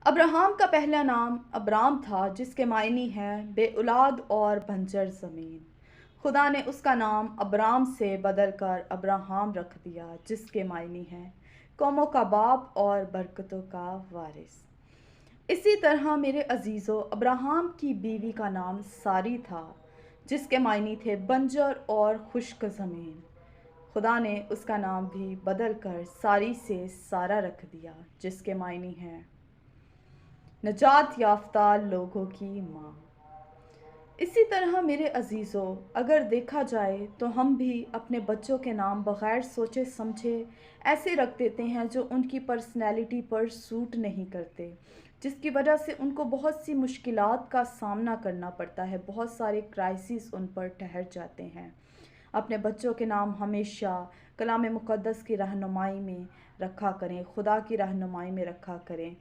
ابراہیم کا پہلا نام ابرام تھا، جس کے معنی ہے بے اولاد اور بنجر زمین۔ خدا نے اس کا نام ابرام سے بدل کر ابراہام رکھ دیا، جس کے معنی ہے قوموں کا باپ اور برکتوں کا وارث۔ اسی طرح میرے عزیزو، ابراہیم کی بیوی کا نام ساری تھا، جس کے معنی تھے بنجر اور خشک زمین۔ خدا نے اس کا نام بھی بدل کر ساری سے سارا رکھ دیا، جس کے معنی ہے نجات یافتہ لوگوں کی ماں۔ اسی طرح میرے عزیزو، اگر دیکھا جائے تو ہم بھی اپنے بچوں کے نام بغیر سوچے سمجھے ایسے رکھ دیتے ہیں جو ان کی پرسنالٹی پر سوٹ نہیں کرتے، جس کی وجہ سے ان کو بہت سی مشکلات کا سامنا کرنا پڑتا ہے، بہت سارے کرائسس ان پر ٹھہر جاتے ہیں۔ اپنے بچوں کے نام ہمیشہ کلام مقدس کی رہنمائی میں رکھا کریں، خدا کی رہنمائی میں رکھا کریں۔